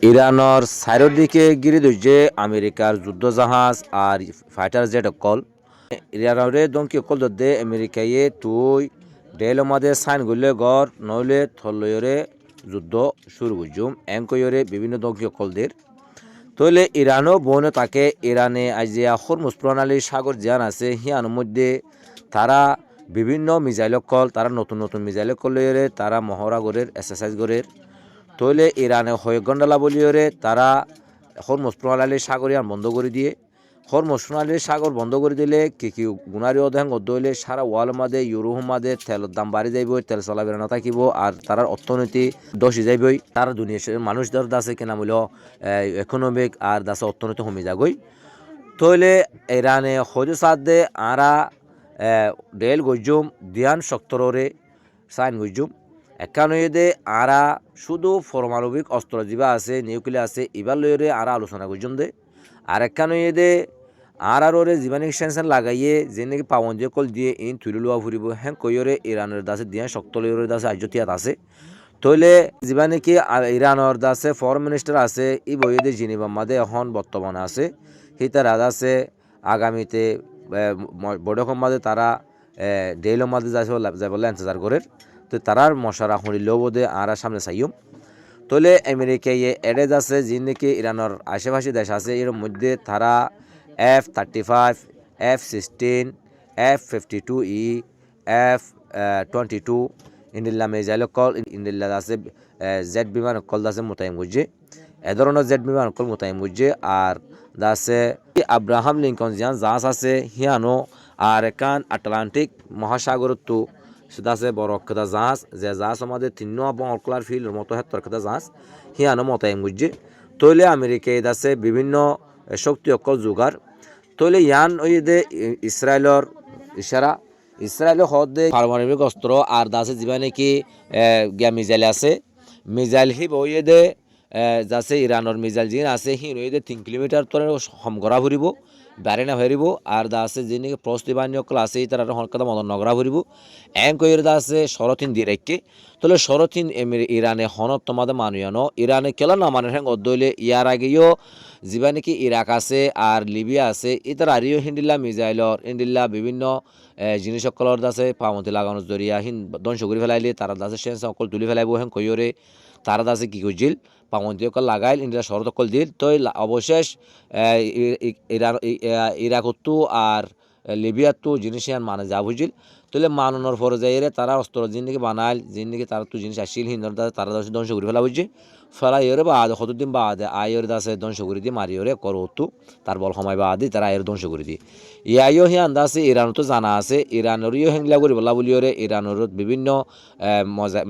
ইরানের চারিদিকে ঘিরে ধরছে আমেরিকার যুদ্ধজাহাজ আর ফাইটার জেট অকল ইরানের দমকি অকল দে আমেরিকায়ে তুই ডেল মাদে সাইন করলে গড় নইলে থলয়রে যুদ্ধ শুরু করছুম এঙ্কয়রে বিভিন্ন দমকি অকলদের তইলে ইরানও বনে তাকে ইরানে আজিয়া হরমুজ প্রণালী সাগর জিয়ান আছে হিয়ানোর মধ্যে তারা বিভিন্ন মিসাইল অকল তারা নতুন নতুন মিসাইল অকল তারা মহড়া গড়ের এক্সারসাইজ গড়ের তইলে ইরানে হয়ে গন্ডালা বলিওরে তারা হরমুজ প্রণালী সাগরিয়ান বন্ধ করে দিয়ে হরমুজ প্রণালী সাগর বন্ধ করে দিলে কি গুণারি অধ্যায়ন গদ্য হইলে সারা ওয়াল মাদে ইউরোপ মাদে তেলের দাম বাড়ি যাইব তেল চলাফেরা না থাকিব আর তার অর্থনীতি দশি যাইবই তারা দুনিয়া মানুষদের দাসে কেনা মূল্য ইকোনমিক আর দাসে অর্থনীতি কমে যাগই তইলে ইরানে হজু সাদে আরা ডেল গজ্জুম দিয়ান শক্তরে সাইন গজ্জুম একানয়েদে আরা শুধু পারমাণবিক অস্ত্র যা আছে নিউক্লিয়ার আছে এবার লইরে আরা আলোচনা করছেন দে আর একানয়েদে আরারে জীবাণিক সেন্সার লাগাইয়ে যে নাকি পাবন্দি কল দিয়ে ইন তুলে লোয়া ফুরিব হ্যাঁ কইরে ইরানের দাসে দিয়া শক্ত লইরে দাসে আজ্যতিয়াত আছে তইলে জীবাণিকি ইরানের দাসে ফরেন মিনিস্টার আছে ই বইয়েদে জিনিবা মাদে এখন বর্তমানে আছে হিতার আছে আগামীতে বড়খন মাদে তারা ডেইলো মাদে যাই বলে ইন্তজার করে তো তারার মশারা শুনিলেও বোধে আর সামনে চাইম তলে আমেরিকায় এডেজ আছে যি নাকি ইরানের আশেপাশে দেশ আছে এর মধ্যে তারা F-35 F-16 F-52E F-22 ইন্ডিল্লা মেজাইল call ইন্ডিল্লা আছে জেড বিমান কল দাসে মোতায়েন করছে এ ধরনের জেড বিমান কল মোতায়েন করছে আর দাসে আব্রাহাম লিঙ্কন জিয়ান জাহাজ আছে হিয়ানো আর একান আটলান্টিক মহাসাগরত সেটা আছে বড় একটা জাহাজ যে জাহাজ আমাদের তিন অকলার ফিল্ডের মতো হেত্তর একটা জাহাজ হিয়ানো মোতায়েন করছে তৈলে আমেরিকায় আছে বিভিন্ন শক্তি অকল যোগার তৈলে ইয়ান ওই দে ইসরায়েলের ইশারা ইসরায়েলের হদে পারমাণবিক অস্ত্র আর দাসে যা নাকি গিয়া মিজাইল আছে মিজাইল হি ওই দে যাচ্ছে ইরানের মিজাইল যিনি আছে হি ওই দে 3 কিলোমিটার তরে সমগড়া ফুরিব বারে না ভরিব আর দা আছে যিনি প্রস্তুতি বাহিনী অকল আছে তারা হনকাদা মদন নগরা ফুরিব কইর দা আছে শরতিন দিয়ে রেখে তাহলে শরতিন ইরানে হনত তোমাদের মানুয়ানো ইরানে কেলা না মানে হ্যাঁ অদ্দইলে ইয়ার আগেও যা নাকি ইরাক আছে আর লিবিয়া আছে ইতার আরিও হিন্দিল্লা মিজাইলর ইন্ডিল্লা বিভিন্ন জিনিস সকলের দাসে পামতি লাগানোর জরিয়া হিন ধ্বংস করে ফেলাইলে তারা দাসে সেন্স অকল তুলি ফেলাইব হ্যাঁ কইরে তারা দাসে কি করছিল পামতি অকল লাগাইল ইন্ডিয়া শরত অকল দিল তো অবশেষ ইরাকতো আর লিবিয়াতো জিনিস মানে যা বুঝিল তাহলে মাননের পরে যাইরে তারা অস্ত্র জিনিস বানাইল জিনিস তারা তো জিনিস আসিল হিন্দর তারা দাসে ধ্বংস করে ফেলা বুঝছে ফেলাইরে বা কতদিন বাদ আয়ের দাসে ধ্বংস করে দিয়ে মারিওরে করতো তার বল সময় বাদ দিয়ে তারা আয়ের ধ্বংস করে দিয়ে ইয়াইও হি আন্দাজে ইরান তো জানা আছে ইরানেরও হেংলা করি বলা বলিওরে ইরানের বিভিন্ন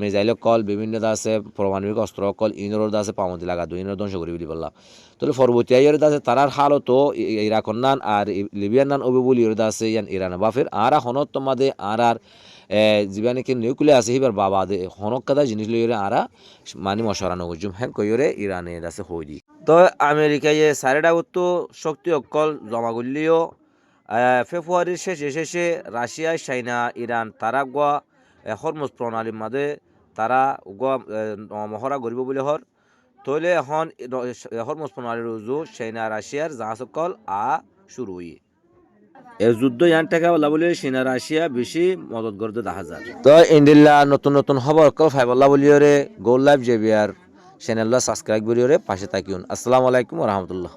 মিজাইল কল বিভিন্ন দাসে পারমাণবিক অস্ত্র কল ইনর দাসে পামতি লাগা দুই ইনর ধ্বংস করে বলি বললা তাহলে পরবর্তী আয়ের দাসে তারার হালতো ইরাকর নান আর লিবিয়ার নান অবি বলিওর দাসে ইয়ান ইরান বাফের আর হনত তোমাদের আর যা নাকি নিউক্লিয়ার আছে হিবার বাবা দে হনক কাদা জিনিস লইরে আরা মানি মশারা নগুজুম হ্যাঁ কইরে ইরানে আছে হই দি তো আমেরিকায় সারেডা তো শক্তি অকল জমা করলিও ফেব্রুয়ারির শেষে রাশিয়া চাইনা ইরান তারা গোয়া হরমুজ প্রণালীর মাঝে তারা গোয়া মহড়া গরিব বলে হর তইলে এখন হরমুজ প্রণালীর উজু চাইনা রাশিয়ার জাহাজ অকল শুরু হই এর যুদ্ধ ইয়ান টাকা বলা বলে চীনা রাশিয়া বেশি মদত করতে দেখা যায় তো ইন্ডিল্লা নতুন নতুন খবর কল ফাইবল্লা বলিওরে গোল লাইভ জেবিয়ার চ্যানেলটা সাবস্ক্রাইব করিওরে পাশে থাকিউন আসসালামু আলাইকুম ওয়া রাহমাতুল্লাহ।